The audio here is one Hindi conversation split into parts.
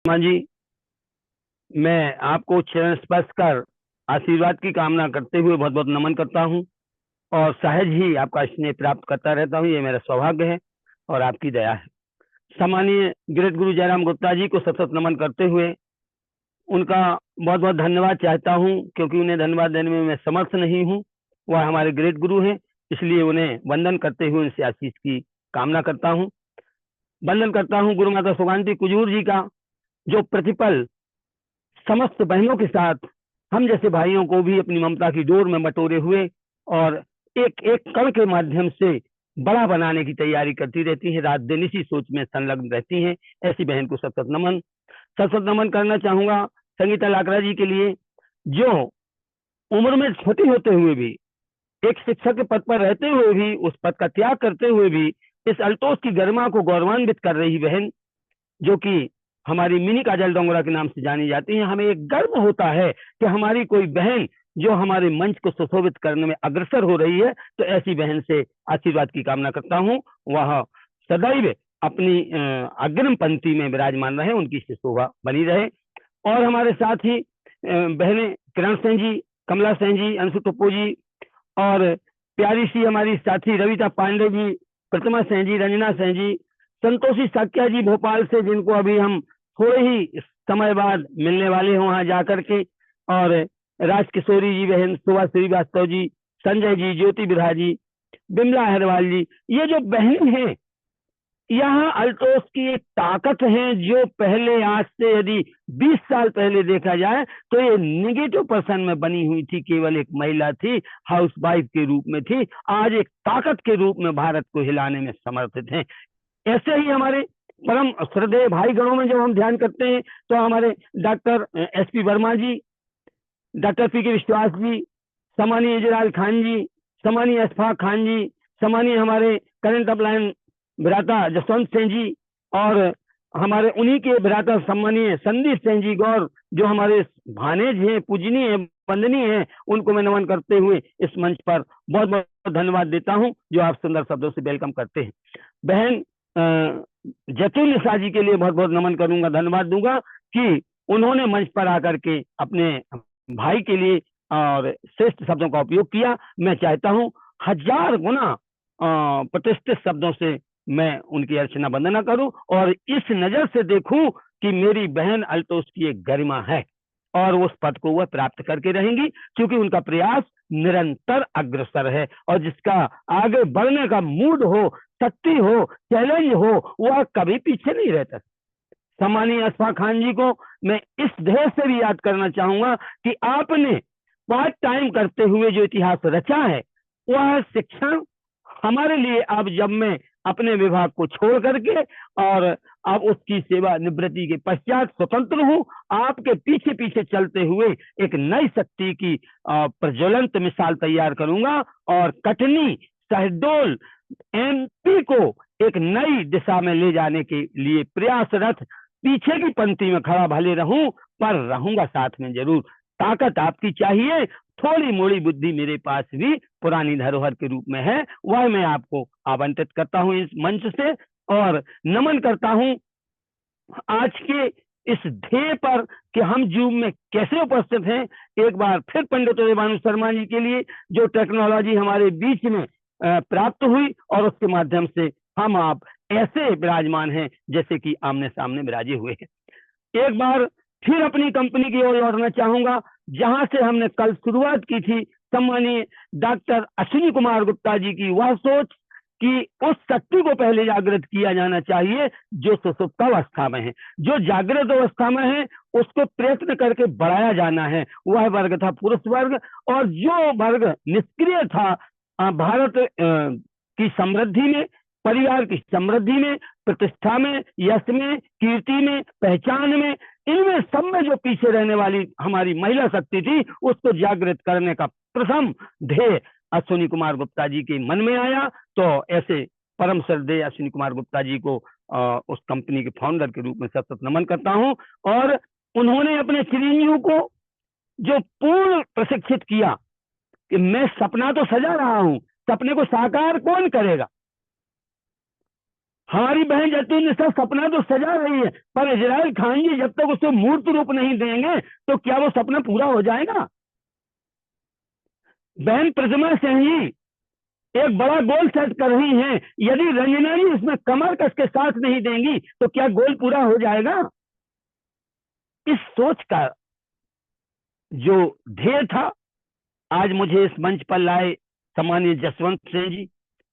माँ जी, मैं आपको चरण स्पर्श कर आशीर्वाद की कामना करते हुए बहुत बहुत नमन करता हूँ और सहज ही आपका स्नेह प्राप्त करता रहता हूँ। ये मेरा सौभाग्य है और आपकी दया है। सम्मानीय ग्रेट गुरु जयराम गुप्ता जी को सतत नमन करते हुए उनका बहुत बहुत धन्यवाद चाहता हूँ, क्योंकि उन्हें धन्यवाद देने में मैं समर्थ नहीं हूँ। वह हमारे ग्रेट गुरु हैं, इसलिए उन्हें वंदन करते हुए उनसे आशीष की कामना करता हूँ। वंदन करता हूँ गुरु माता सुगांती कुजूर जी का, जो प्रतिपल समस्त बहनों के साथ हम जैसे भाइयों को भी अपनी ममता की डोर में बटोरे हुए और एक एक कण के माध्यम से बड़ा बनाने की तैयारी करती रहती है। रात दिन इसी सोच में संलग्न रहती हैं। ऐसी बहन को सतत नमन, सतत नमन करना चाहूंगा संगीता लाकड़ा जी के लिए, जो उम्र में छोटी होते हुए भी, एक शिक्षक के पद पर रहते हुए भी, उस पद का त्याग करते हुए भी इस अल्तोष की गरिमा को गौरवान्वित कर रही बहन, जो कि हमारी मिनी काजल डोंगरा के नाम से जानी जाती है। हमें एक गर्व होता है कि हमारी कोई बहन जो हमारे मंच को सुशोभित करने में अग्रसर हो रही है, तो ऐसी बहन से आशीर्वाद की कामना करता हूँ। वह सदैव अपनी अग्रिम पंक्ति में विराजमान रहे, उनकी शोभा बनी रहे। और हमारे साथ ही बहने किरण सिंह जी, कमला सिंह जी, अंशु टप्पू जी, और प्यारी सी हमारी साथी रविता पांडे जी, प्रतिमा सिंह जी, रंजना सिंह जी, संतोषी साक्या जी भोपाल से, जिनको अभी हम थोड़े ही समय बाद मिलने वाले हैं वहां जाकर के, और राजकिशोरी जी बहन, सुभाष श्रीवास्तव जी, संजय जी, ज्योति बिरहा जी, बिमला अहरवाल जी, ये जो बहनें हैं, यहाँ अल्टोस की एक ताकत है जो पहले, आज से यदि 20 साल पहले देखा जाए तो ये निगेटिव पर्सन में बनी हुई थी, केवल एक महिला थी, हाउस वाइफ के रूप में थी। आज एक ताकत के रूप में भारत को हिलाने में समर्थित हैं। ऐसे ही हमारे परम श्रद्धेय भाई गणों में जब हम ध्यान करते हैं तो हमारे डॉक्टर एसपी वर्मा जी, डॉक्टर पी के विश्वास जी, सम्मानीय इजलाल खान जी, सम्मानीय अशफाक खान जी, सम्मानीय हमारे करंट अपलाइन भ्राता जसवंत सिंह जी, और हमारे उन्हीं के भ्राता सम्मानीय संदीप सिंह जी गौर, जो हमारे भानेज हैं, पूजनीय है, वंदनीय है, उनको मैं नमन करते हुए इस मंच पर बहुत बहुत धन्यवाद देता हूं, जो आप सुंदर शब्दों से वेलकम करते हैं। बहन जतुल निशा जी के लिए बहुत बहुत नमन करूंगा, धन्यवाद दूंगा कि उन्होंने मंच पर आकर के अपने भाई के लिए और श्रेष्ठ शब्दों का उपयोग किया। मैं चाहता हूं 1000 गुना प्रतिष्ठित शब्दों से मैं उनकी अर्चना वंदना करूं और इस नजर से देखूं कि मेरी बहन अल्तोष की एक गरिमा है और उस पद को वह प्राप्त करके रहेंगी, क्योंकि उनका प्रयास निरंतर अग्रसर है और जिसका आगे बढ़ने का मूड हो, शक्ति हो, चैलेंज हो, वह कभी पीछे नहीं रहता। सम्मानीय अशफाक खान जी को मैं इस ध्येय से भी याद करना चाहूंगा कि आपने पार्ट टाइम करते हुए जो इतिहास रचा है, वह शिक्षण हमारे लिए, अब जब मैं अपने विभाग को छोड़ करके और अब उसकी सेवा निवृत्ति के पश्चात स्वतंत्र हूं, आपके पीछे पीछे चलते हुए एक नई शक्ति की प्रज्वलंत मिसाल तैयार करूंगा और कटनी, शहडोल, एमपी को एक नई दिशा में ले जाने के लिए प्रयासरत, पीछे की पंक्ति में खड़ा भले रहूं पर रहूंगा साथ में जरूर। ताकत आपकी चाहिए, थोड़ी मोड़ी बुद्धि मेरे पास भी पुरानी धरोहर के रूप में है, वह मैं आपको आवंटित करता हूं इस मंच से और नमन करता हूं आज के इस ध्येय पर कि हम जूम में कैसे उपस्थित हैं। एक बार फिर पंडित उदयभानु शर्मा जी के लिए, जो टेक्नोलॉजी हमारे बीच में प्राप्त हुई और उसके माध्यम से हम आप ऐसे विराजमान हैं जैसे कि आमने सामने विराजे हुए हैं। एक बार फिर अपनी कंपनी की ओर लौटना चाहूंगा, जहां से हमने कल शुरुआत की थी। सम्मानीय डॉक्टर अश्विनी कुमार गुप्ता जी की वह सोच कि उस शक्ति को पहले जागृत किया जाना चाहिए जो सुसुप्तावस्था में है, जो जागृत अवस्था में है उसको प्रयत्न करके बढ़ाया जाना है। वह वर्ग था पुरुष वर्ग, और जो वर्ग निष्क्रिय था भारत की समृद्धि में, परिवार की समृद्धि में, प्रतिष्ठा में, यश में, कीर्ति में, पहचान में, इनमें सब में जो पीछे रहने वाली हमारी महिला शक्ति थी, उसको जागृत करने का प्रथम ध्येय अश्विनी कुमार गुप्ता जी के मन में आया। तो ऐसे परम श्रद्धेय अश्विनी कुमार गुप्ता जी को उस कंपनी के फाउंडर के रूप में सतत नमन करता हूं। और उन्होंने अपने चिरंजीव को जो पूर्ण प्रशिक्षित किया कि मैं सपना तो सजा रहा हूं, सपने को साकार कौन करेगा। हमारी बहन जैतून निशा सपना तो सजा रही है, पर इजराइल खान जी जब तक उसे मूर्त रूप नहीं देंगे तो क्या वो सपना पूरा हो जाएगा? बहन प्रतिमा सिंह जी एक बड़ा गोल सेट कर रही हैं, यदि रंजना जी इसमें कमर कस के साथ नहीं देंगी तो क्या गोल पूरा हो जाएगा? इस सोच का जो ध्येय था, आज मुझे इस मंच पर लाए सम्मानीय जसवंत सिंह जी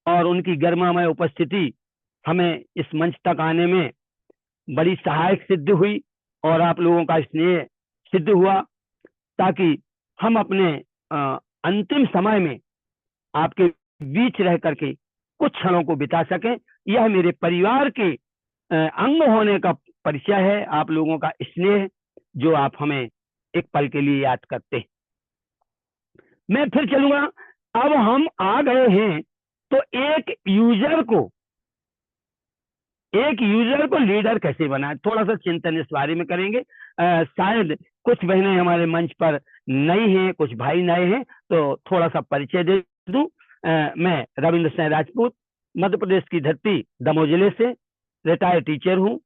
और उनकी गर्मामय उपस्थिति हमें इस मंच तक आने में बड़ी सहायक सिद्ध हुई, और आप लोगों का स्नेह सिद्ध हुआ, ताकि हम अपने अंतिम समय में आपके बीच रह करके कुछ क्षणों को बिता सकें। यह मेरे परिवार के अंग होने का परिचय है, आप लोगों का स्नेह जो आप हमें एक पल के लिए याद करते हैं। मैं फिर चलूंगा। अब हम आ गए हैं तो एक यूजर को लीडर कैसे बनाए, थोड़ा सा चिंतन इस बारे में करेंगे। शायद कुछ बहनें हमारे मंच पर नई हैं, कुछ भाई नए हैं, तो थोड़ा सा परिचय दे दूं। मैं रविंद्र सिंह राजपूत, मध्य प्रदेश की धरती दमोह जिले से रिटायर्ड टीचर हूं।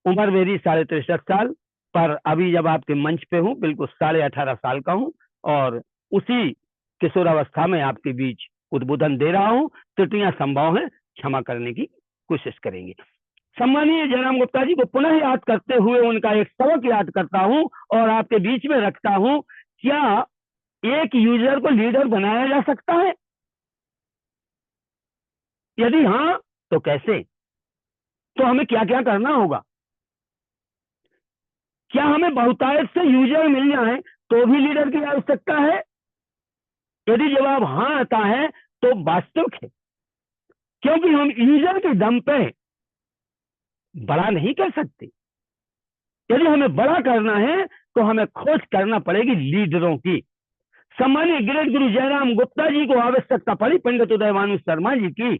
उम्र मेरी 63.5 साल, पर अभी जब आपके मंच पे हूं बिल्कुल 18.5 साल का हूं, और उसी किशोरावस्था में आपके बीच उद्बोधन दे रहा हूं। त्रुटियां संभव हैं, क्षमा करने की कोशिश करेंगे। सम्मानीय जयराम गुप्ता जी को पुनः याद करते हुए उनका एक सबक याद करता हूं और आपके बीच में रखता हूं। क्या एक यूजर को लीडर बनाया जा सकता है? यदि हाँ तो कैसे? तो हमें क्या क्या करना होगा? क्या हमें बहुतायत से यूजर मिल जाए तो भी लीडर की आवश्यकता है? यदि जवाब हाँ आता है तो वास्तविक है, क्योंकि हम यूजर के दम पे बड़ा नहीं कर सकते। यदि हमें बड़ा करना है तो हमें खोज करना पड़ेगी लीडरों की। सम्मानीय ग्रेट गुरु जयराम गुप्ता जी को आवश्यकता पड़ी पंडित उदयभानु शर्मा जी की,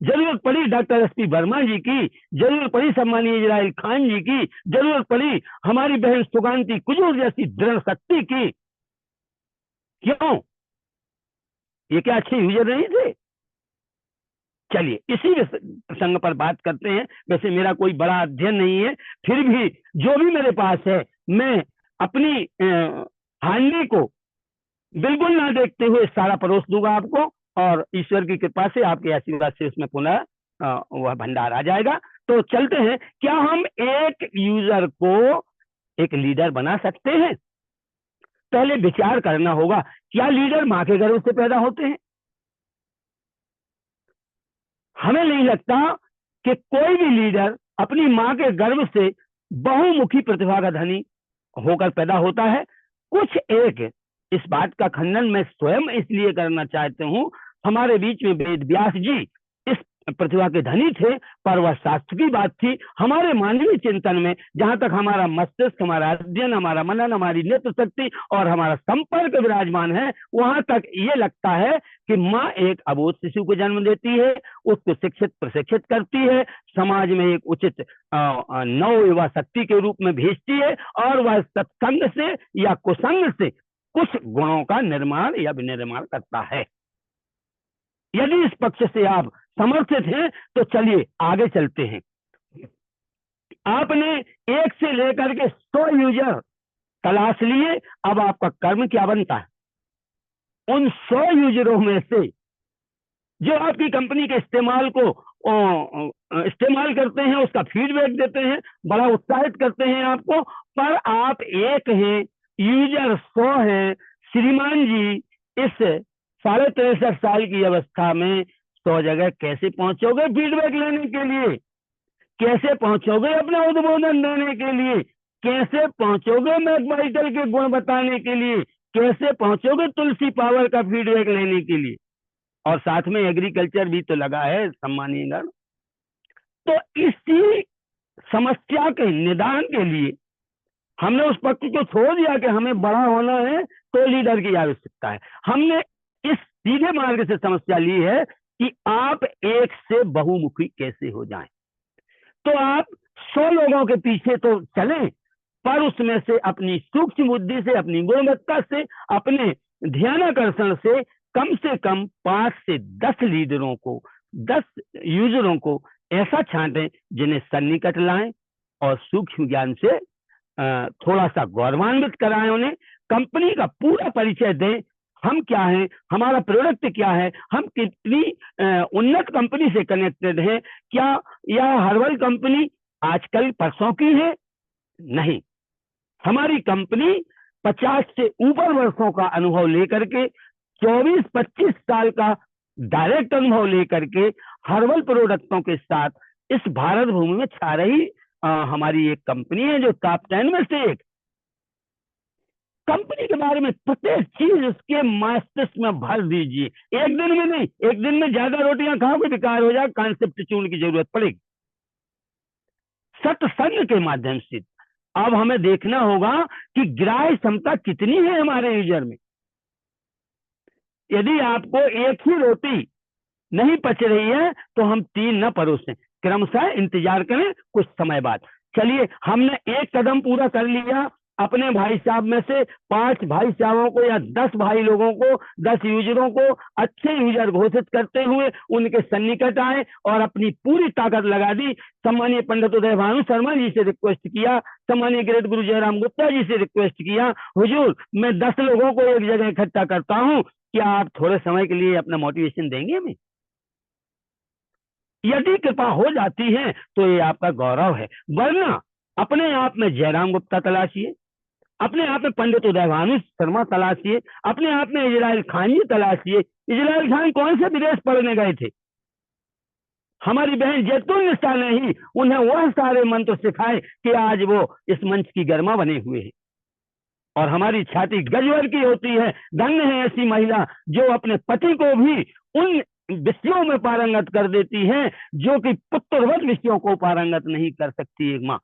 जरूरत पड़ी डॉक्टर एस पी वर्मा जी की, जरूरत पड़ी सम्मानीय इजराइल खान जी की, जरूरत पड़ी हमारी बहन सुकांति कुजूर जैसी दृढ़ शक्ति की। क्यों? ये क्या अच्छे यूजर नहीं थे? चलिए इसी प्रसंग पर बात करते हैं। वैसे मेरा कोई बड़ा अध्ययन नहीं है, फिर भी जो भी मेरे पास है मैं अपनी हानि को बिल्कुल ना देखते हुए सारा परोस दूंगा आपको, और ईश्वर की कृपा से आपके आशीर्वाद से उसमें पुनः वह भंडार आ जाएगा। तो चलते हैं। क्या हम एक यूजर को एक लीडर बना सकते हैं? पहले विचार करना होगा, क्या लीडर मां के गर्भ से पैदा होते हैं? हमें नहीं लगता कि कोई भी लीडर अपनी मां के गर्भ से बहुमुखी प्रतिभा का धनी होकर पैदा होता है। कुछ एक इस बात का खंडन मैं स्वयं इसलिए करना चाहता हूं, हमारे बीच में वेद व्यास जी इस प्रतिभा के धनी थे, पर वह शास्त्र की बात थी। हमारे मानवीय चिंतन में जहां तक हमारा मस्तिष्क, हमारा अध्ययन, हमारा मनन, हमारी नेत्र शक्ति और हमारा संपर्क विराजमान है, वहां तक ये लगता है कि माँ एक अबोध शिशु को जन्म देती है, उसको शिक्षित प्रशिक्षित करती है, समाज में एक उचित नव युवा शक्ति के रूप में भेजती है, और वह सत्संग से या कुसंग से कुछ गुणों का निर्माण या विनिर्माण करता है। यदि इस पक्ष से आप समर्थित हैं तो चलिए आगे चलते हैं। आपने 1 से लेकर के 100 यूजर तलाश लिए, अब आपका कर्म क्या बनता है? उन 100 यूजरों में से जो आपकी कंपनी के इस्तेमाल को इस्तेमाल करते हैं, उसका फीडबैक देते हैं, बड़ा उत्साहित करते हैं आपको, पर आप एक हैं, यूजर 100 हैं। श्रीमान जी इस 63.5 साल की अवस्था में 100 जगह कैसे पहुंचोगे फीडबैक लेने के लिए? कैसे पहुंचोगे अपना उद्बोधन देने के लिए? कैसे पहुंचोगे मैकमाइकल के गुण बताने के लिए? कैसे पहुंचोगे तुलसी पावर का फीडबैक लेने के लिए? और साथ में एग्रीकल्चर भी तो लगा है सम्मानीय गण। तो इसी समस्या के निदान के लिए हमने उस पक्ष को छोड़ दिया कि हमें बड़ा होना है तो लीडर की आवश्यकता है। हमने इस सीधे मार्ग से समस्या ली है कि आप एक से बहुमुखी कैसे हो जाएं। तो आप 100 लोगों के पीछे तो चलें, पर उसमें से अपनी सूक्ष्म बुद्धि से, अपनी गुणवत्ता से, अपने ध्यानाकर्षण से कम 5 से 10 लीडरों को, 10 यूजरों को ऐसा छांटें जिन्हें सन्निकट लाएं और सूक्ष्म ज्ञान से थोड़ा सा गौरवान्वित कराएं, उन्हें कंपनी का पूरा परिचय दें। हम क्या हैं, हमारा प्रोडक्ट क्या है, हम कितनी उन्नत कंपनी से कनेक्टेड हैं, क्या यह हर्बल कंपनी आजकल परसों की है? नहीं, हमारी कंपनी 50 से ऊपर वर्षों का अनुभव लेकर के, 24-25 साल का डायरेक्ट अनुभव लेकर के हर्बल प्रोडक्टों के साथ इस भारत भूमि में छा रही हमारी एक कंपनी है, जो टॉप 10 में से एक। कंपनी के बारे में प्रत्येक चीज उसके मस्तिष्क में भर दीजिए। एक दिन में नहीं, एक दिन में ज्यादा रोटियां खाओगे विकार हो जाए, कॉन्सेप्ट चूर्ण की जरूरत पड़ेगी। सत्संग के माध्यम से अब हमें देखना होगा कि ग्राह्य क्षमता कितनी है हमारे यूजर में। यदि आपको एक ही रोटी नहीं पच रही है तो हम 3 न परोसें, क्रमशः इंतजार करें कुछ समय बाद। चलिए, हमने एक कदम पूरा कर लिया, अपने भाई साहब में से 5 भाई साहबों को या 10 भाई लोगों को, 10 यूजरों को अच्छे यूजर घोषित करते हुए उनके सन्निकट आए और अपनी पूरी ताकत लगा दी। सम्मानीय पंडित उदय भानु शर्मा जी से रिक्वेस्ट किया, सम्मानीय ग्रेट गुरु जयराम गुप्ता जी से रिक्वेस्ट किया, हुजूर मैं 10 लोगों को एक जगह इकट्ठा करता हूं, क्या आप थोड़े समय के लिए अपना मोटिवेशन देंगे हमें? यदि कृपा हो जाती है तो ये आपका गौरव है, वरना अपने आप में जयराम गुप्ता तलाशिए, अपने आप में पंडित उदय भानु शर्मा तलाशिए, अपने आप में इजराइल खान जी तलाशिए। इजराइल खान कौन से विदेश पढ़ने गए थे? हमारी बहन जैतून निशा ने ही उन्हें वह सारे मंत्र सिखाए कि आज वो इस मंच की गरिमा बने हुए हैं। और हमारी छाती गजवर की होती है, धन्य है ऐसी महिला जो अपने पति को भी उन विषयों में पारंगत कर देती है जो कि पुत्रवत विषयों को पारंगत नहीं कर सकती एक मां।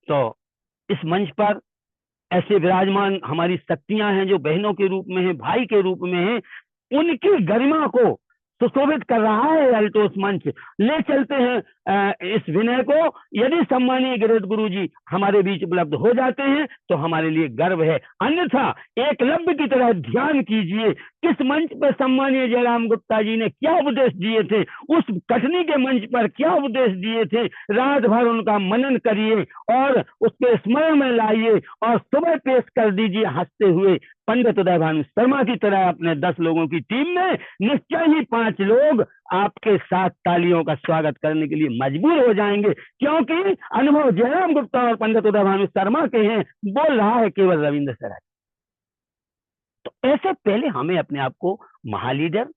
तो इस मंच पर ऐसे विराजमान हमारी शक्तियां हैं जो बहनों के रूप में है, भाई के रूप में है, उनकी गरिमा को सुशोभित कर रहा है अल्टोस मंच। ले चलते हैं इस विनय को। यदि सम्मानीय ग्रेट गुरु जी हमारे बीच उपलब्ध हो जाते हैं तो हमारे लिए गर्व है, अन्यथा एकलव्य की तरह ध्यान कीजिए किस मंच पर सम्मानीय जयराम गुप्ता जी ने क्या उपदेश दिए थे, उस कटनी के मंच पर क्या उपदेश दिए थे। रात भर उनका मनन करिए और उसके स्मरण में लाइए और सुबह पेश कर दीजिए हंसते हुए। पंडित उदय भानु शर्मा की तरह अपने 10 लोगों की टीम में निश्चय ही 5 लोग आपके साथ तालियों का स्वागत करने के लिए मजबूर हो जाएंगे, क्योंकि अनुभव जयराम गुप्ता और पंडित उदय भानु शर्मा के हैं, बोल रहा है केवल रविंद्र सराय। तो ऐसे पहले हमें अपने आप को महालीडर,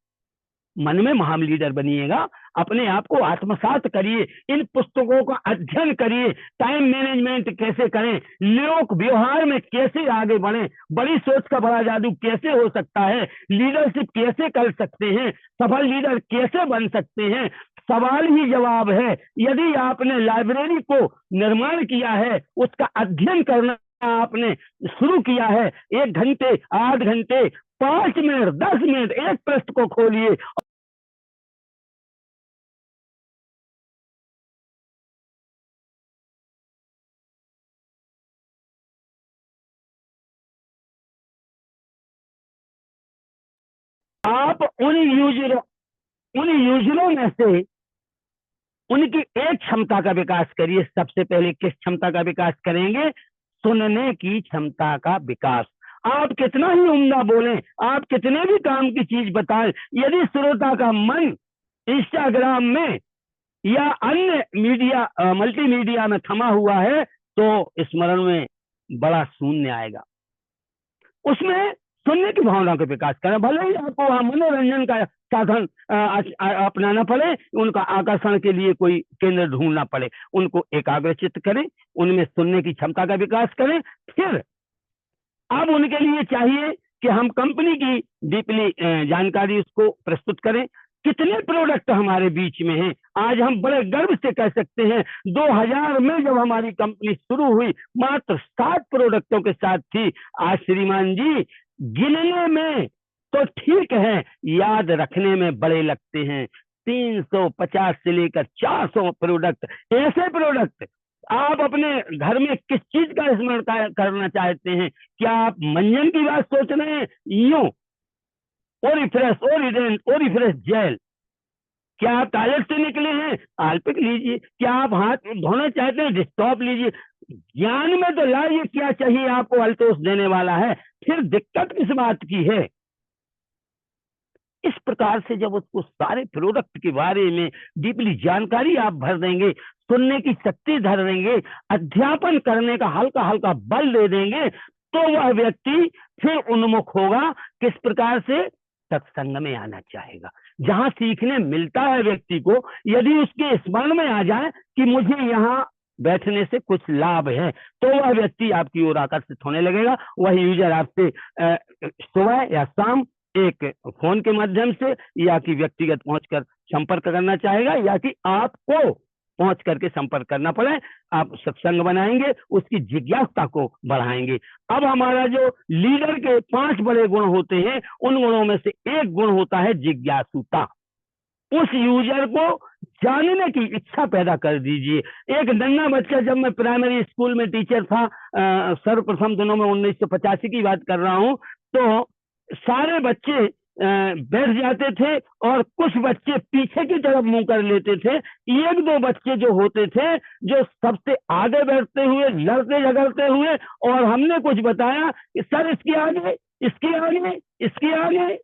मन में महान लीडर बनिएगा, अपने आप को आत्मसात करिए, इन पुस्तकों का अध्ययन करिए, टाइम मैनेजमेंट कैसे करें, लोक व्यवहार में कैसे आगे बढ़ें, बड़ी सोच का बड़ा जादू कैसे हो सकता है, लीडरशिप कैसे कर सकते हैं, सफल लीडर कैसे बन सकते हैं। सवाल ही जवाब है। यदि आपने लाइब्रेरी को निर्माण किया है, उसका अध्ययन करना आपने शुरू किया है, 1 घंटे 8 घंटे 5 मिनट 10 मिनट एक पृष्ठ को खोलिए, आप उन यूजरों में से उनकी एक क्षमता का विकास करिए। सबसे पहले किस क्षमता का विकास करेंगे? सुनने की क्षमता का विकास। आप कितना ही उम्दा बोलें, आप कितने भी काम की चीज बताएं, यदि श्रोता का मन इंस्टाग्राम में या अन्य मीडिया मल्टीमीडिया में थमा हुआ है तो स्मरण में बड़ा शून्य आएगा। उसमें सुनने की भावना का विकास करें। भले ही आपको वहां मनोरंजन का साधन अपनाना पड़े, उनका आकर्षण के लिए कोई केंद्र ढूंढना पड़े, उनको एकाग्रचित्त करें, उनमें सुनने की क्षमता का विकास करें। फिर अब उनके लिए चाहिए कि हम कंपनी की डीपली जानकारी उसको प्रस्तुत करें। कितने प्रोडक्ट हमारे बीच में हैं, आज हम बड़े गर्व से कह सकते हैं 2000 में जब हमारी कंपनी शुरू हुई मात्र 7 प्रोडक्टों के साथ थी। आज श्रीमान जी गिनने में तो ठीक है, याद रखने में बड़े लगते हैं। 350 से लेकर 400 प्रोडक्ट, ऐसे प्रोडक्ट। आप अपने घर में किस चीज का स्मरण करना चाहते हैं? क्या आप मंजन की बात सोच रहे हैं? यूं ओरिफ्रेश, ओरिडेंट, ओरिफ्रेश जेल, क्या आप टॉयलेट से निकले हैं, आलपिक लीजिए। क्या आप हाथ धोना चाहते हैं, डिस्टॉप लीजिए। ज्ञान में तो लाइए, क्या चाहिए आपको, अल्तोष देने वाला है, फिर दिक्कत किस बात की है। इस प्रकार से जब उसको सारे प्रोडक्ट के बारे में डीपली जानकारी आप भर देंगे, सुनने की शक्ति धर देंगे, अध्यापन करने का हल्का हल्का बल दे देंगे, तो वह व्यक्ति फिर उन्मुख होगा। किस प्रकार से, सत्संग में आना चाहेगा, जहां सीखने मिलता है व्यक्ति को। यदि उसके स्मरण में आ जाए कि मुझे यहाँ बैठने से कुछ लाभ है, तो वह व्यक्ति आपकी ओर आकर्षित होने लगेगा। वह यूजर आपसे सुबह या शाम एक फोन के माध्यम से या कि व्यक्तिगत पहुंचकर संपर्क करना चाहेगा, या कि आपको पहुंच करके संपर्क करना पड़े। आप सत्संग बनाएंगे, उसकी जिज्ञासा को बढ़ाएंगे। अब हमारा जो लीडर के 5 बड़े गुण होते हैं, उन गुणों में से एक गुण होता है जिज्ञासुता। उस यूजर को जानने की इच्छा पैदा कर दीजिए। एक नन्हा बच्चा, जब मैं प्राइमरी स्कूल में टीचर था, सर्वप्रथम दिनों में 1985 की बात कर रहा हूं, तो सारे बच्चे बैठ जाते थे और कुछ बच्चे पीछे की तरफ मुंह कर लेते थे। एक दो बच्चे जो होते थे, जो सबसे आगे बैठते हुए, लड़ते झगड़ते हुए, और हमने कुछ बताया कि सर इसके आगे, इसके आगे, इसके आगे,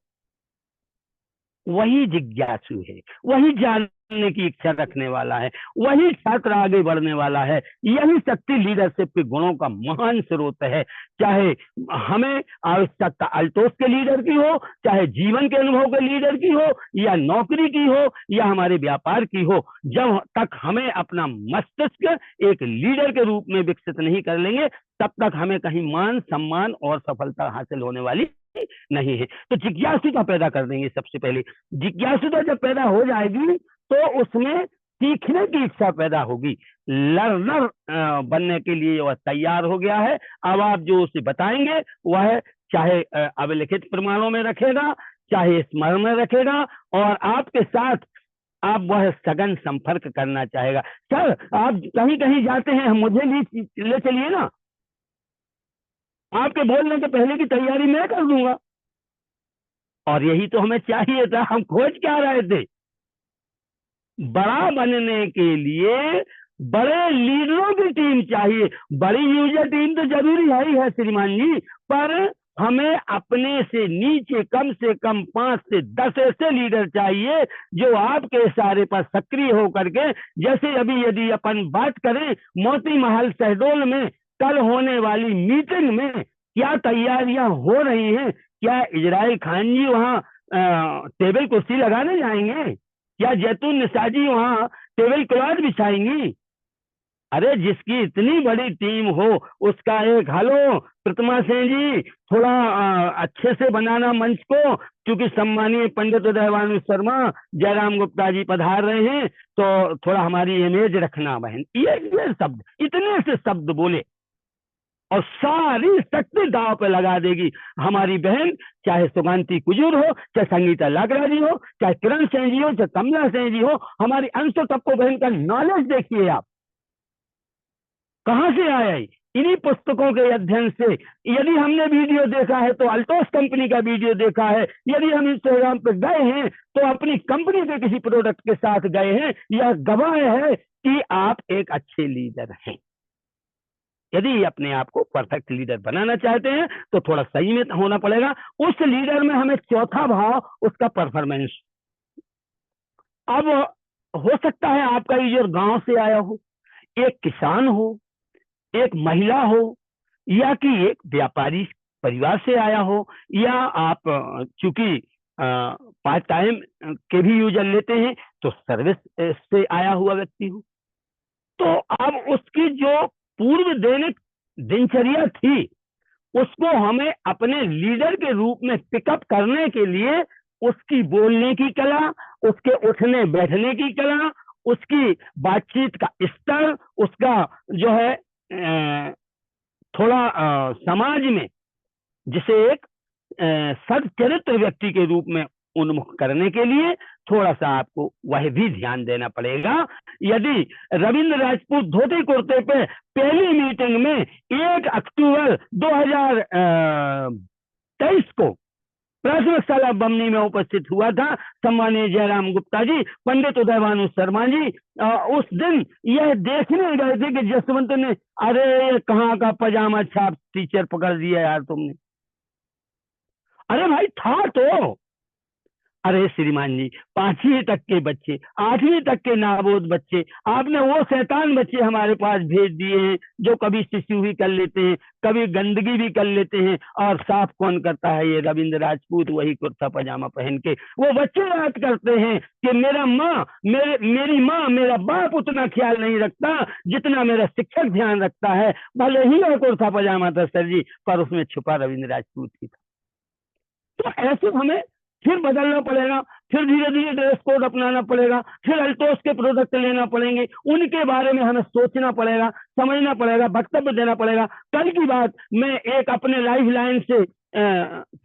वही जिज्ञासु है, वही जानने की इच्छा रखने वाला है, वही छात्र आगे बढ़ने वाला है। यही शक्ति लीडरशिप के गुणों का महान स्रोत है। चाहे हमें आवश्यकता अल्तोष के लीडर की हो, चाहे जीवन के अनुभव के लीडर की हो, या नौकरी की हो, या हमारे व्यापार की हो, जब तक हमें अपना मस्तिष्क एक लीडर के रूप में विकसित नहीं कर लेंगे, तब तक हमें कहीं मान सम्मान और सफलता हासिल होने वाली नहीं है। तो जिज्ञासुता पैदा कर देंगे। सबसे पहले जिज्ञासुता जब पैदा हो जाएगी, तो उसमें सीखने की इच्छा पैदा होगी। लर्नर बनने के लिए वह तैयार हो गया है। अब आप जो उसे बताएंगे, वह चाहे अभिलिखित प्रमाणों में रखेगा, चाहे स्मरण में रखेगा, और आपके साथ आप वह सघन संपर्क करना चाहेगा। सर आप कहीं कहीं जाते हैं, मुझे ले चलिए ना, आपके बोलने के पहले की तैयारी मैं कर दूंगा। और यही तो हमें चाहिए था। हम खोज क्या रहे थे, बड़ा बनने के लिए बड़े लीडरों की टीम चाहिए। बड़ी यूजर टीम तो जरूरी है ही है श्रीमान जी, पर हमें अपने से नीचे कम से कम 5 से 10 ऐसे लीडर चाहिए, जो आपके इशारे पर सक्रिय होकर के, जैसे अभी यदि अपन बात करें मोती महल शहडोल में कल होने वाली मीटिंग में क्या तैयारियां हो रही हैं। क्या इजराइल खान जी वहां टेबल कुर्सी लगाने जाएंगे? क्या जैतून निशा जी वहां टेबल क्लॉथ बिछाएंगी? अरे जिसकी इतनी बड़ी टीम हो, उसका एक हेलो प्रतिमा सिंह जी, थोड़ा अच्छे से बनाना मंच को, क्योंकि सम्मानीय पंडित उदयभानु शर्मा, जयराम गुप्ता जी पधार रहे हैं, तो थोड़ा हमारी इमेज रखना बहन। ये शब्द, इतने से शब्द बोले और सारी शक्ति दाव पे लगा देगी हमारी बहन। चाहे सुकांती कुजूर हो, चाहे संगीता लाकड़ा जी हो, चाहे किरण सिंह जी हो, चाहे कमला सिंह जी हो, हमारी अंशु टप्पो बहन का नॉलेज देखिए आप कहां से आया है। इन्हीं पुस्तकों के अध्ययन से। यदि हमने वीडियो देखा है तो अल्टोस कंपनी का वीडियो देखा है, यदि हम इंस्टाग्राम पे गए हैं तो अपनी कंपनी के किसी प्रोडक्ट के साथ गए हैं, यह गवाह है कि आप एक अच्छे लीडर हैं। यदि अपने आप को परफेक्ट लीडर बनाना चाहते हैं तो थोड़ा सही में होना पड़ेगा। उस लीडर में हमें चौथा भाव, उसका परफॉर्मेंस। अब हो सकता है आपका यूजर गांव से आया हो, एक किसान हो, एक महिला हो, या कि एक व्यापारी परिवार से आया हो, या आप चूंकि पार्ट टाइम के भी यूजर लेते हैं तो सर्विस से आया हुआ व्यक्ति हो। तो अब उसकी जो पूर्व दैनिक दिनचर्या थी, उसको हमें अपने लीडर के रूप में पिकअप करने के लिए उसकी बोलने की कला, उसके उठने बैठने की कला, उसकी बातचीत का स्तर, उसका जो है थोड़ा समाज में जिसे एक सच्चरित्र व्यक्ति के रूप में उन्मुख करने के लिए थोड़ा सा आपको वह भी ध्यान देना पड़ेगा। यदि रविंद्र राजपूत धोती कुर्ते पे पहली मीटिंग में 1 अक्टूबर 2023 को प्राथमिक शाला बमनी में उपस्थित हुआ था सम्मानीय जयराम गुप्ता जी, पंडित उदयभानु शर्मा जी। उस दिन यह देखने गए थे कि जसवंत ने, अरे कहाँ का पजामा छाप टीचर पकड़ दिया यार तुमने। अरे भाई था तो, अरे श्रीमान जी 5वीं तक के बच्चे, 8वीं तक के नाबोध बच्चे, आपने वो शैतान बच्चे हमारे पास भेज दिए हैं जो कभी शिशु भी कर लेते हैं, कभी गंदगी भी कर लेते हैं, और साफ कौन करता है? ये रविंद्र राजपूत, वही कुर्ता पजामा पहन के। वो बच्चे याद करते हैं कि मेरी माँ मेरा बाप उतना ख्याल नहीं रखता जितना मेरा शिक्षक ध्यान रखता है। भले ही वो कुर्ता पजामा था सर जी, पर उसमें छुपा रविंद्र राजपूत ही था। तो ऐसे हमें फिर बदलना पड़ेगा, फिर धीरे धीरे ड्रेस कोड अपनाना पड़ेगा, फिर अल्टोस के प्रोडक्ट लेना पड़ेंगे, उनके बारे में हमें सोचना पड़ेगा, समझना पड़ेगा, वक्तव्य देना पड़ेगा। कल की बात मैं एक अपने लाइफ लाइन से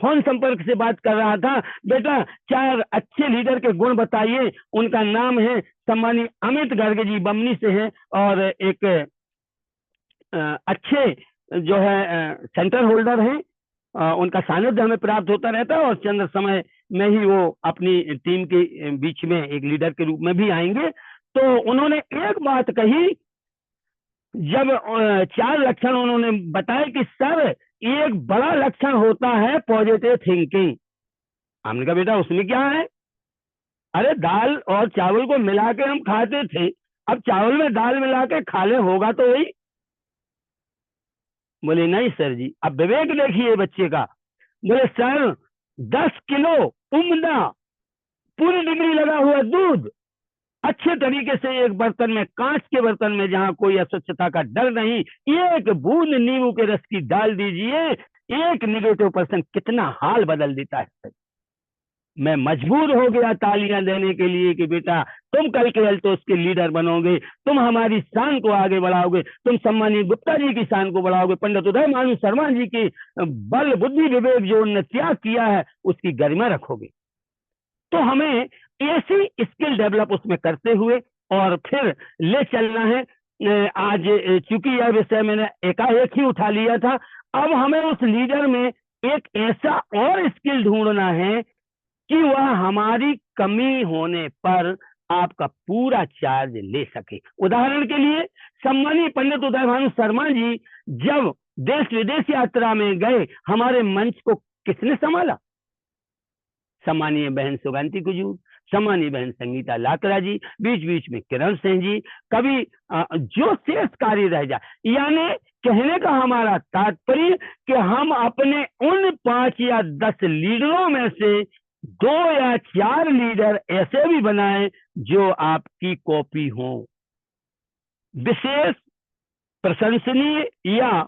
फोन संपर्क से बात कर रहा था, बेटा 4 अच्छे लीडर के गुण बताइए। उनका नाम है सम्मानीय अमित गर्ग जी, बमनी से हैं, और एक अच्छे जो है सेंटर होल्डर हैं। उनका सानिध्य हमें प्राप्त होता रहता है, और चंद्र समय में ही वो अपनी टीम के बीच में एक लीडर के रूप में भी आएंगे। तो उन्होंने एक बात कही, जब 4 लक्षण उन्होंने बताया कि सर एक बड़ा लक्षण होता है पॉजिटिव थिंकिंग। हमने कहा बेटा उसमें क्या है? अरे दाल और चावल को मिला के हम खाते थे, अब चावल में दाल मिला के खा ले, होगा तो वही। बोले नहीं सर जी, अब विवेक देखिए बच्चे का। बोले सर 10 किलो उम्दा पूरी डिग्री लगा हुआ दूध अच्छे तरीके से एक बर्तन में, कांच के बर्तन में, जहां कोई अस्वच्छता का डर नहीं, एक बूंद नींबू के रस की डाल दीजिए, एक नेगेटिव पर्सन कितना हाल बदल देता है। मैं मजबूर हो गया तालियां देने के लिए कि बेटा तुम कल के अल्टोस के लीडर बनोगे, तुम हमारी शान को आगे बढ़ाओगे, तुम सम्मानीय गुप्ता जी की शान को बढ़ाओगे, पंडित उदयभानु शर्मा जी की बल बुद्धि विवेक जो उन्होंने त्याग किया है उसकी गरिमा रखोगे। तो हमें ऐसी स्किल डेवलप उसमें करते हुए और फिर ले चलना है। आज चूंकि यह विषय मैंने एकाएक ही उठा लिया था, अब हमें उस लीडर में एक ऐसा और स्किल ढूंढना है कि वह हमारी कमी होने पर आपका पूरा चार्ज ले सके। उदाहरण के लिए सम्मानीय पंडित उदयभानु शर्मा जी जब देश विदेश यात्रा में गए, हमारे मंच को किसने संभाला? सम्मानीय बहन सुगंती कुजूर, सम्मानीय बहन संगीता लाकरा जी, बीच बीच में किरण सिंह जी, कभी जो शेष कार्य रह जाए। यानी कहने का हमारा तात्पर्य कि हम अपने उन 5 या 10 लीडरों में से 2 या 4 लीडर ऐसे भी बनाएं जो आपकी कॉपी हो, विशेष, प्रशंसनीय या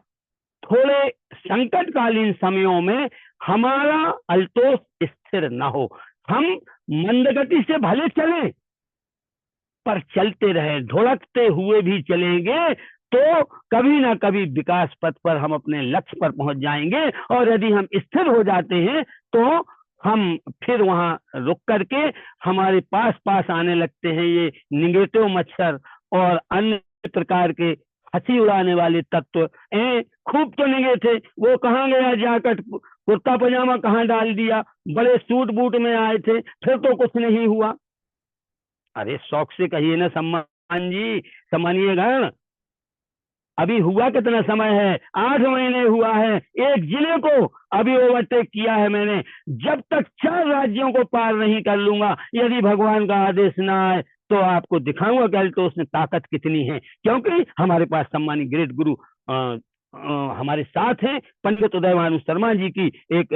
थोड़े संकटकालीन समयों में हमारा अल्टोस स्थिर न हो। हम मंदगति से भले चलें, पर चलते रहे, ढुलकते हुए भी चलेंगे तो कभी ना कभी विकास पथ पर हम अपने लक्ष्य पर पहुंच जाएंगे। और यदि हम स्थिर हो जाते हैं तो हम फिर वहां रुक करके हमारे पास पास आने लगते हैं ये निगेटिव मच्छर और अन्य प्रकार के हंसी उड़ाने वाले तत्व। खूब तो निगे थे, वो कहाँ गया जाकर, कुर्ता पजामा कहाँ डाल दिया, बड़े सूट बूट में आए थे, फिर तो कुछ नहीं हुआ। अरे शौक से कहिए ना सम्मान जी, सम्मानिएगण, अभी हुआ कितना समय है? 8 महीने हुआ है, एक जिले को अभी ओवरटेक किया है मैंने। जब तक 4 राज्यों को पार नहीं कर लूंगा, यदि भगवान का आदेश ना आए, तो आपको दिखाऊंगा कि अल्टोस में ताकत कितनी है। क्योंकि हमारे पास सम्मानित ग्रेट गुरु हमारे साथ हैं, पंडित उदयभानु शर्मा जी की एक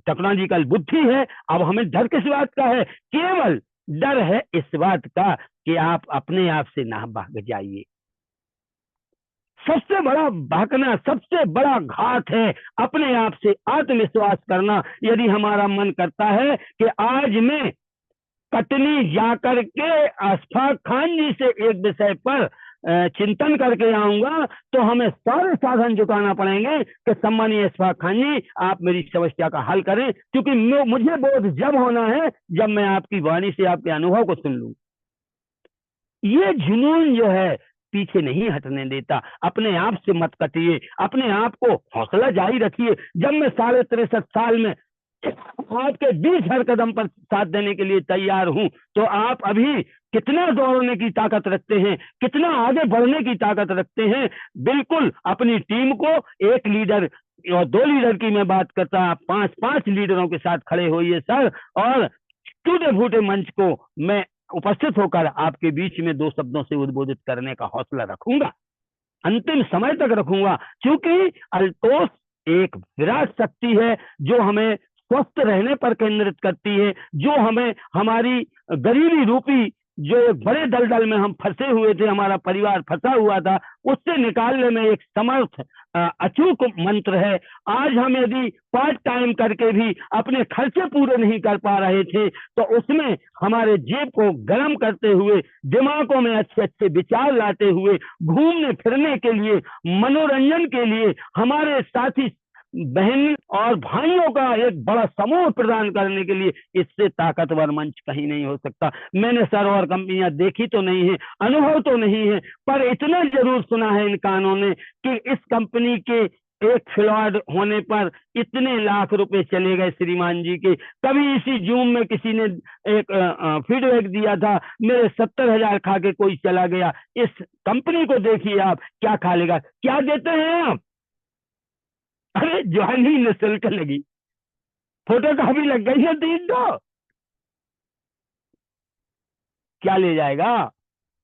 टेक्नोलॉजिकल बुद्धि है। अब हमें डर किस बात का है? केवल डर है इस बात का कि आप अपने आप से ना भाग जाइए। सबसे बड़ा भागना, सबसे बड़ा घात है अपने आप से आत्मविश्वास करना। यदि हमारा मन करता है कि आज मैं कटनी जाकर के अशफाक खान जी से एक विषय पर चिंतन करके आऊंगा, तो हमें सारे साधन जुटाना पड़ेंगे कि सम्मानीय अशफाक खान जी आप मेरी समस्या का हल करें। क्योंकि मुझे बोध जब होना है जब मैं आपकी वाणी से आपके अनुभव को सुन लूं। ये जुनून जो है पीछे नहीं हटने देता। अपने आप से मत कटिए, अपने आप को हौसला जारी रखिए। जब मैं 63.5 साल में आपके 20 हर कदम पर साथ देने के लिए तैयार हूं। तो आप अभी कितना दौड़ने की ताकत रखते हैं, कितना आगे बढ़ने की ताकत रखते हैं। बिल्कुल अपनी टीम को, एक लीडर और 2 लीडर की मैं बात करता, आप 5-5 लीडरों के साथ खड़े होइए सर, और टूटे फूटे मंच को मैं उपस्थित होकर आपके बीच में 2 शब्दों से उद्बोधित करने का हौसला रखूंगा, अंतिम समय तक रखूंगा। क्योंकि अल्तोष एक विराट शक्ति है जो हमें स्वस्थ रहने पर केंद्रित करती है, जो हमें हमारी गरीबी रूपी जो एक बड़े दलदल में हम फंसे हुए थे, हमारा परिवार फंसा हुआ था, उससे निकालने में एक समर्थ अचूक मंत्र है। आज हम यदि पार्ट टाइम करके भी अपने खर्चे पूरे नहीं कर पा रहे थे, तो उसमें हमारे जेब को गर्म करते हुए, दिमागों में अच्छे अच्छे विचार लाते हुए, घूमने फिरने के लिए, मनोरंजन के लिए, हमारे साथी बहन और भाइयों का एक बड़ा समूह प्रदान करने के लिए, इससे ताकतवर मंच कहीं नहीं हो सकता। मैंने सर और कंपनियां देखी तो नहीं है, अनुभव तो नहीं है, पर इतना जरूर सुना है इन कानों ने कि इस कंपनी के एक फ्लॉड होने पर इतने लाख रुपए चले गए श्रीमान जी के। कभी इसी जूम में किसी ने एक फीडबैक दिया था, मेरे 70,000 खा के कोई चला गया। इस कंपनी को देखिए आप, क्या खा लेगा, क्या देते हैं आप? अरे ज्वाइनिंग निःशुल्क लगी, फोटो कॉपी लग गई है 3 तो क्या ले जाएगा?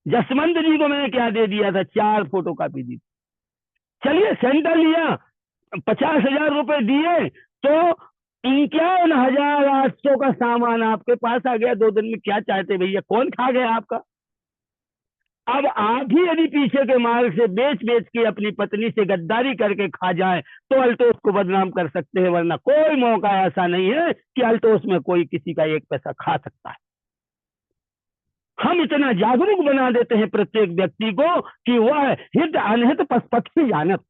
जसवंत जी को मैंने क्या दे दिया था, 4 फोटो कॉपी दी। चलिए सेंटर लिया, 50,000 रुपए दिए तो 51,800 का सामान आपके पास आ गया 2 दिन में। क्या चाहते भैया, कौन खा गया आपका? अब आप ही यदि पीछे के माल से बेच बेच के अपनी पत्नी से गद्दारी करके खा जाए तो अल्तोष को बदनाम कर सकते हैं, वरना कोई मौका ऐसा नहीं है कि अल्तोष में कोई किसी का 1 पैसा खा सकता है। हम इतना जागरूक बना देते हैं प्रत्येक व्यक्ति को कि वह हित अनहित पशु पक्षी जानत,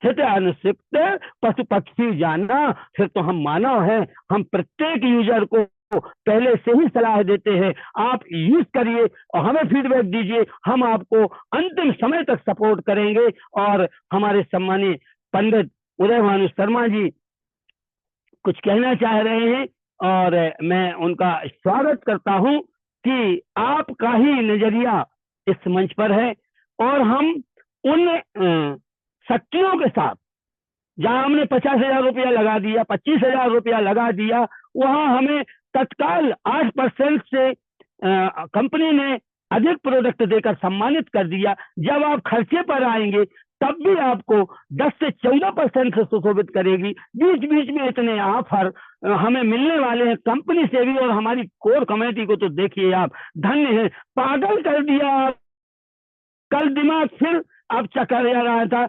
हित अनुसिक्त पशु पक्षी जानना। फिर तो हम मानव हैं। हम प्रत्येक यूजर को पहले से ही सलाह देते हैं, आप यूज करिए और हमें फीडबैक दीजिए, हम आपको अंतिम समय तक सपोर्ट करेंगे। और हमारे सम्मानीय पंडित उदय भानु शर्मा जी कुछ कहना चाह रहे हैं और मैं उनका स्वागत करता हूं कि आपका ही नजरिया इस मंच पर है और हम उन शक्तियों के साथ, जहां हमने 50,000 रुपया लगा दिया, 25,000 रुपया लगा दिया, वहां हमें तत्काल 8% से कंपनी ने अधिक प्रोडक्ट देकर सम्मानित कर दिया। जब आप खर्चे पर आएंगे तब भी आपको 10 से 14% से सुशोभित करेगी। बीच बीच में इतने ऑफर हमें मिलने वाले हैं कंपनी से भी, और हमारी कोर कमेटी को तो देखिए आप, धन्य है, पागल कर दिया। कल दिमाग फिर अब चक्कर आ रहा था,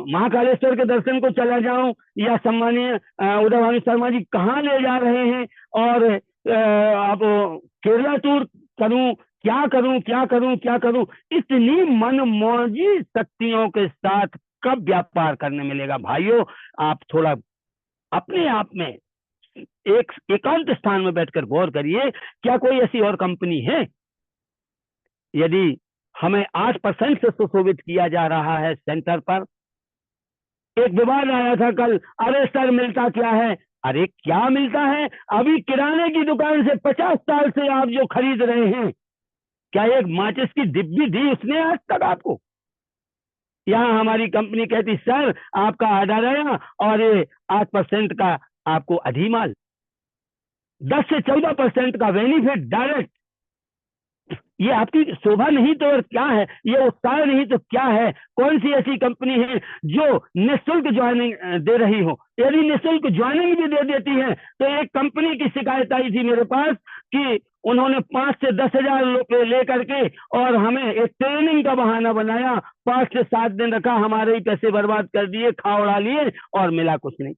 महाकालेश्वर के दर्शन को चला जाऊं या सम्मानीय उदय भानु शर्मा जी कहाँ ले जा रहे हैं, और अब केरला टूर करूं, क्या करूं क्या करूं क्या करूं। इतनी मनमौजी शक्तियों के साथ कब व्यापार करने मिलेगा भाइयों? आप थोड़ा अपने आप में एक एकांत स्थान में बैठकर गौर करिए, क्या कोई ऐसी और कंपनी है? यदि हमें 8% से सुशोभित किया जा रहा है सेंटर पर, एक विवाद आया था कल, अरे सर मिलता क्या है? अरे क्या मिलता है? अभी किराने की दुकान से 50 साल से आप जो खरीद रहे हैं, क्या एक माचिस की डिब्बी दी उसने आज तक आपको? यहाँ हमारी कंपनी कहती सर आपका ऑर्डर आया और ये 8% का आपको अधिमाल, 10 से 14% का बेनिफिट डायरेक्ट। ये आपकी शोभा नहीं तो और क्या है? ये उत्साह नहीं तो क्या है? कौन सी ऐसी कंपनी है जो निःशुल्क ज्वाइनिंग दे रही हो? यदि निःशुल्क ज्वाइनिंग भी दे देती है तो एक कंपनी की शिकायत आई थी मेरे पास कि उन्होंने 5 से 10,000 रुपए लेकर के और हमें एक ट्रेनिंग का बहाना बनाया, 5 से 7 दिन रखा, हमारे ही पैसे बर्बाद कर दिए, खा उड़ा लिए और मिला कुछ नहीं।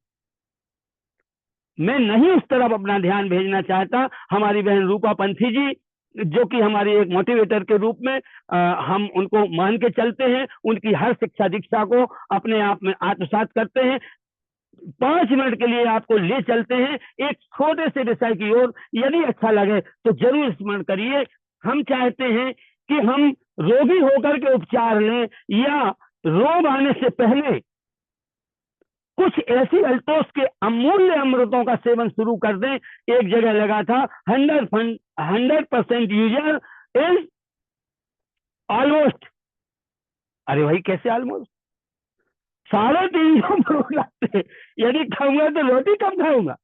मैं नहीं उस तरफ अपना ध्यान भेजना चाहता। हमारी बहन रूपा पंथी जी जो कि हमारी एक मोटिवेटर के रूप में हम उनको मान के चलते हैं, उनकी हर शिक्षा दीक्षा को अपने आप में आत्मसात करते हैं। 5 मिनट के लिए आपको ले चलते हैं एक छोटे से विषय की ओर, यदि अच्छा लगे तो जरूर स्मरण करिए। हम चाहते हैं कि हम रोगी होकर के उपचार लें या रोग आने से पहले कुछ ऐसी अल्टोस के अमूल्य अमृतों का सेवन शुरू कर दें। एक जगह लगा था 100% यूजर इज ऑलमोस्ट, अरे भाई कैसे ऑलमोस्ट, 350 प्रोडक्ट यदि खाऊंगा तो रोटी कब खाऊंगा?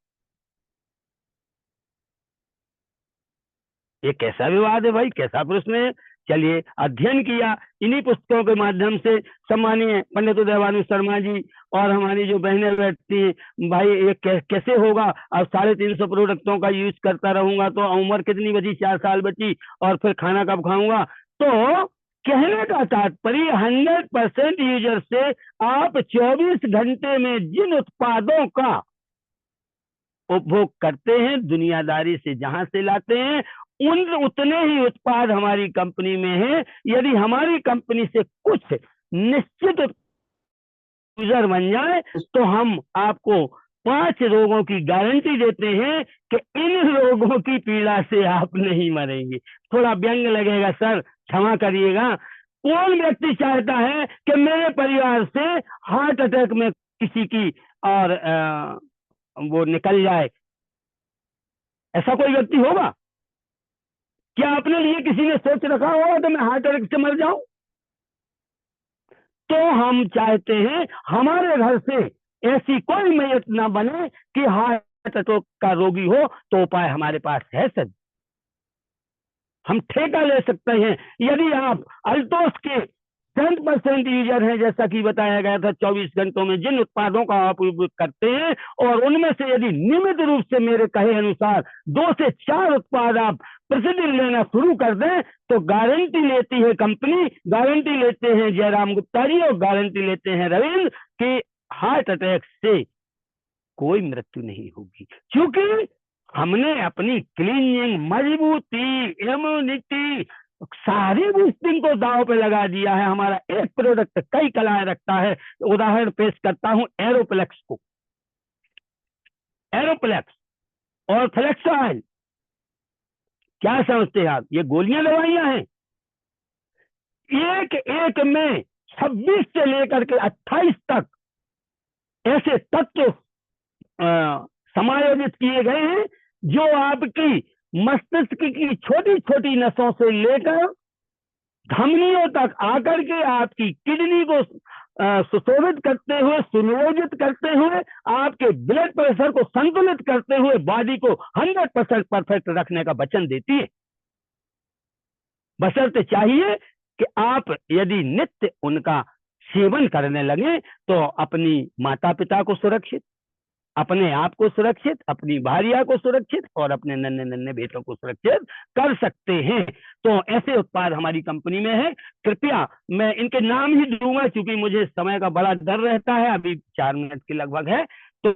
ये कैसा विवाद है भाई, कैसा प्रश्न है? चलिए, अध्ययन किया इन्हीं पुस्तकों के माध्यम से। सम्मानीय पंडित उदयभानु शर्मा जी और हमारी जो बहनें बैठती हैं, भाई ये कैसे होगा? अब 350 प्रोडक्टों का यूज करता रहूंगा तो उम्र कितनी बची? 4 साल बची, और फिर खाना कब खाऊंगा? तो कहने का तात्पर्य 100% यूजर से आप 24 घंटे में जिन उत्पादों का उपभोग करते हैं, दुनियादारी से जहां से लाते हैं, उतने ही उत्पाद हमारी कंपनी में है। यदि हमारी कंपनी से कुछ निश्चित यूजर बन जाए तो हम आपको 5 रोगों की गारंटी देते हैं कि इन रोगों की पीड़ा से आप नहीं मरेंगे। थोड़ा व्यंग लगेगा सर, क्षमा करिएगा। कौन व्यक्ति चाहता है कि मेरे परिवार से हार्ट अटैक में किसी की और वो निकल जाए? ऐसा कोई व्यक्ति होगा क्या? अपने लिए किसी ने सोच रखा होगा तो मैं हार्ट अटैक से मर जाऊं? तो हम चाहते हैं हमारे घर से ऐसी कोई मैयत ना बने कि हार्ट अटैक का रोगी हो, तो उपाय हमारे पास है सर। हम ठेका ले सकते हैं। यदि आप अल्टोस के 10% यूजर है, जैसा कि बताया गया था, 24 घंटों में जिन उत्पादों का आप उपयोग करते हैं, और उनमें से यदि नियमित रूप से मेरे कहे अनुसार 2 से 4 उत्पाद आप प्रतिदिन लेना शुरू कर दें, तो गारंटी लेती है कंपनी, गारंटी लेते हैं जयराम गुप्ता जी और गारंटी लेते हैं रविंद्र कि हार्ट अटैक से कोई मृत्यु नहीं होगी। क्योंकि हमने अपनी क्लीनिंग, मजबूती, इम्यूनिटी, सारी बूस्टिंग को दाव पे लगा दिया है। हमारा एक प्रोडक्ट कई कलाएं रखता है। उदाहरण पेश करता हूं एरोप्लेक्स को। एरोप्लेक्स और फ्लेक्स ऑयल, क्या समझते हैं आप? ये गोलियां दवाइयां हैं। एक एक में 26 से लेकर के 28 तक ऐसे तत्व समायोजित किए गए हैं जो आपकी मस्तिष्क की छोटी छोटी नसों से लेकर धमनियों तक आकर के आपकी किडनी को सुशोभित करते हुए, सुनियोजित करते हुए, आपके ब्लड प्रेशर को संतुलित करते हुए बॉडी को 100% परफेक्ट रखने का वचन देती है। बशर्ते चाहिए कि आप यदि नित्य उनका सेवन करने लगे तो अपनी माता पिता को सुरक्षित, अपने आप को सुरक्षित, अपनी भार्या को सुरक्षित और अपने नन्हे नन्हे बेटों को सुरक्षित कर सकते हैं। तो ऐसे उत्पाद हमारी कंपनी में है। कृपया मैं इनके नाम ही दूंगा क्योंकि मुझे समय का बड़ा डर रहता है। अभी 4 मिनट के लगभग है, तो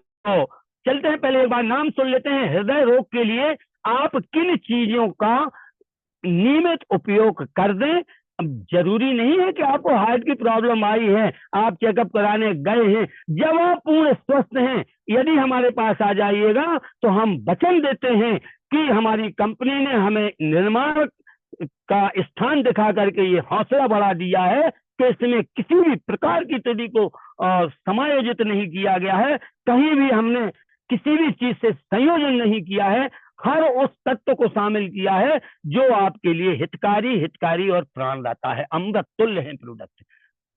चलते हैं। पहले एक बार नाम सुन लेते हैं। हृदय रोग के लिए आप किन चीजों का नियमित उपयोग कर दें। अब जरूरी नहीं है कि आपको हार्ट की प्रॉब्लम आई है, आप चेकअप कराने गए हैं, जब आप पूर्ण स्वस्थ हैं, यदि हमारे पास आ जाइएगा तो हम वचन देते हैं कि हमारी कंपनी ने हमें निर्माण का स्थान दिखा करके ये हौसला बढ़ा दिया है कि इसमें किसी भी प्रकार की त्रुटि को समायोजित नहीं किया गया है। कहीं भी हमने किसी भी चीज से संयोजन नहीं किया है। हर उस तत्व को शामिल किया है जो आपके लिए हितकारी और प्राणदाता है। अमृत तुल्य है प्रोडक्ट।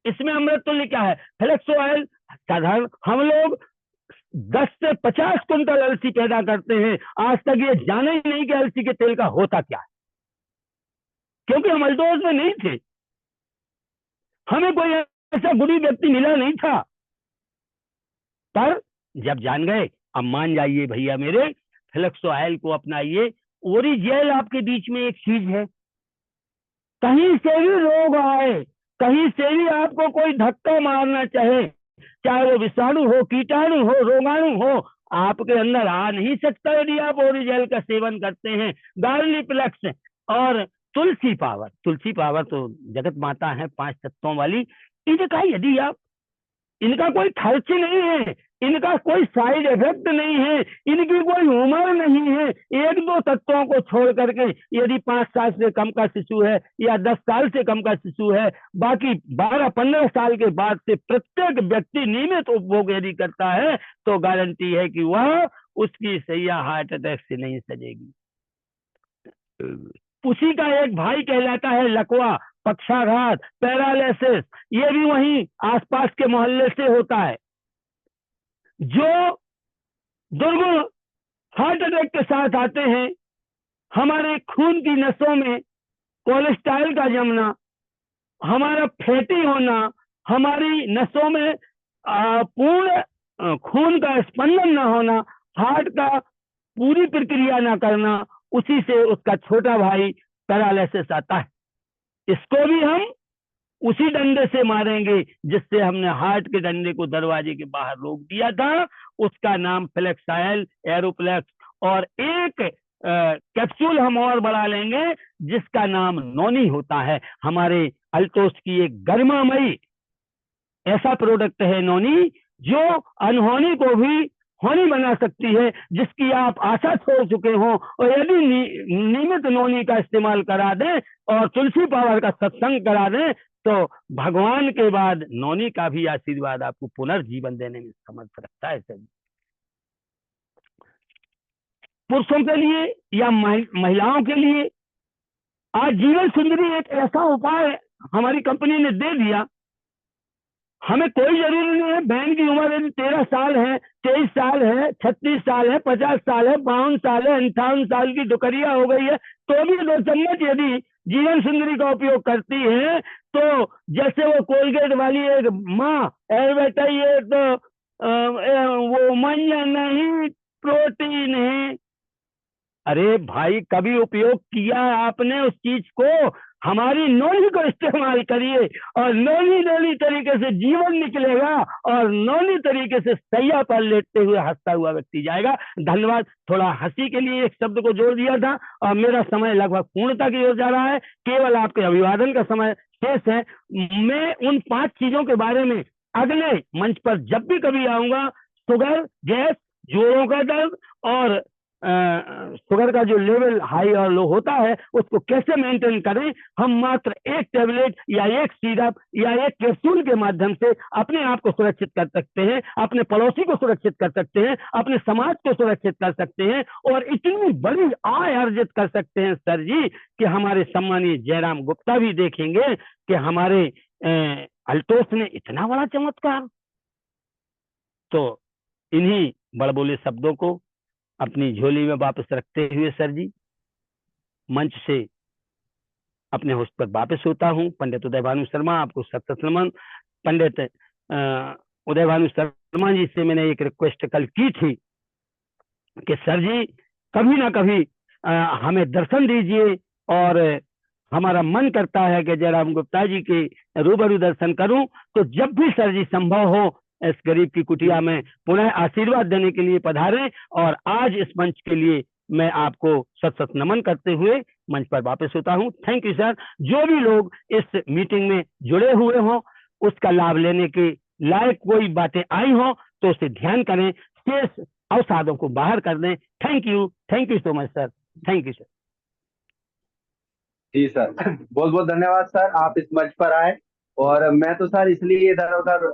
इसमें अमृत तुल्य क्या है? फ्लेक्स ऑयल साधारण हम लोग 10 से 50 कुंटल अलसी पैदा करते हैं, आज तक ये जाने ही नहीं कि अलसी के तेल का होता क्या है, क्योंकि हम अल्टोस में नहीं थे। हमें कोई ऐसा गुड़ी व्यक्ति मिला नहीं था। पर जब जान गए, अब मान जाइए भैया मेरे, फ्लेक्स ऑयल को अपनाइए। ओरिजेल आपके बीच में एक चीज है, कहीं से भी रोग आए, कहीं से भी आपको कोई धक्का मारना चाहे, चाहे वो विषाणु हो, कीटाणु हो, रोगाणु हो, आपके अंदर आ नहीं सकता यदि आप ओरिजेल का सेवन करते हैं। गार्लिप्लेक्स और तुलसी पावर तो जगत माता है 5 तत्वों वाली। इनका यदि आप, इनका कोई खर्च नहीं है, इनका कोई साइड इफेक्ट नहीं है, इनकी कोई उम्र नहीं है। एक दो तत्वों को छोड़ करके यदि 5 साल से कम का शिशु है या 10 साल से कम का शिशु है, बाकी 12-15 साल के बाद से प्रत्येक व्यक्ति नियमित उपभोग यदि करता है तो गारंटी है कि वह उसकी सैया हार्ट अटैक से नहीं सजेगी। उसी का एक भाई कहलाता है लकवा, पक्षाघात, पैरालिसिस, ये भी वहीं आसपास के मोहल्ले से होता है। जो दुर्गुण हार्ट अटैक के साथ आते हैं, हमारे खून की नसों में कोलेस्ट्रॉल का जमना, हमारा फैटी होना, हमारी नसों में पूर्ण खून का स्पंदन न होना, हार्ट का पूरी प्रक्रिया न करना, उसी से उसका छोटा भाई पैरालिसिस आता है। इसको भी हम उसी डंडे से मारेंगे जिससे हमने हार्ट के डंडे को दरवाजे के बाहर रोक दिया था। उसका नाम फ्लेक्साइल एरोप्लेक्स, और एक कैप्सूल हम और बढ़ा लेंगे जिसका नाम नोनी होता है। हमारे अल्टोस की एक गरिमामयी ऐसा प्रोडक्ट है नोनी, जो अनहोनी को भी होनी बना सकती है, जिसकी आप आशा छोड़ चुके हो। और यदि नियमित नोनी का इस्तेमाल करा दें और तुलसी पावर का सत्संग करा दें तो भगवान के बाद नौनी का भी आशीर्वाद आपको पुनर्जीवन देने में समर्थ रखता है। सर, पुरुषों के लिए या महिलाओं के लिए आज जीवन सुंदरी एक ऐसा उपाय हमारी कंपनी ने दे दिया। हमें कोई जरूरी नहीं है बहन की उम्र यदि 13 साल है, 23 साल है, 36 साल है, 50 साल है, 52 साल है, 58 साल की डुकरिया हो गई है, तो भी 2 चम्मच यदि जीवन सुंदरी का उपयोग करती है तो जैसे वो कोलगेट वाली एक माँ, बेटा ये तो वो मंजन नहीं, प्रोटीन है। अरे भाई, कभी उपयोग किया आपने उस चीज को? हमारी नौनी को इस्तेमाल करिए और नौनी नौनी तरीके से जीवन निकलेगा और नौनी तरीके से सैया पर लेटते हुए हंसता हुआ व्यक्ति जाएगा। धन्यवाद। थोड़ा हंसी के लिए एक शब्द को जोड़ दिया था और मेरा समय लगभग पूर्णता की ओर जा रहा है, केवल आपके अभिवादन का समय शेष है। मैं उन 5 चीजों के बारे में अगले मंच पर जब भी कभी आऊंगा, शुगर, गैस, जोड़ों का दर्द और शुगर का जो लेवल हाई और लो होता है उसको कैसे मेंटेन करें, हम मात्र एक टेबलेट या एक सिरप या एक कैप्सूल के माध्यम से अपने आप को सुरक्षित कर सकते हैं, अपने पड़ोसी को सुरक्षित कर सकते हैं, अपने समाज को सुरक्षित कर सकते हैं और इतनी बड़ी आय अर्जित कर सकते हैं सर जी कि हमारे सम्मानीय जयराम गुप्ता भी देखेंगे कि हमारे अल्टोस ने इतना बड़ा चमत्कार। तो इन्हीं बड़बोले शब्दों को अपनी झोली में वापस रखते हुए सर जी मंच से अपने होस्ट पर वापस होता हूं। पंडित उदय भानु शर्मा, आपको सत नमन। पंडित उदय भानु शर्मा जी से मैंने एक रिक्वेस्ट कल की थी कि सर जी कभी ना कभी हमें दर्शन दीजिए, और हमारा मन करता है कि जयराम गुप्ता जी के रूबरू दर्शन करूं। तो जब भी सर जी संभव हो इस गरीब की कुटिया में पुनः आशीर्वाद देने के लिए पधारें। और आज इस मंच के लिए मैं आपको सत नमन करते हुए मंच पर वापस होता हूं। Thank you sir. जो भी लोग इस मीटिंग में जुड़े हुए हों, उसका लाभ लेने के लायक कोई बातें आई हो तो उसे ध्यान करें, शेष अवसादों को बाहर कर दें। Thank you so much sir. Thank you sir. जी सर, बहुत बहुत धन्यवाद सर, आप इस मंच पर आए। और मैं तो सर इसलिए इधर उधर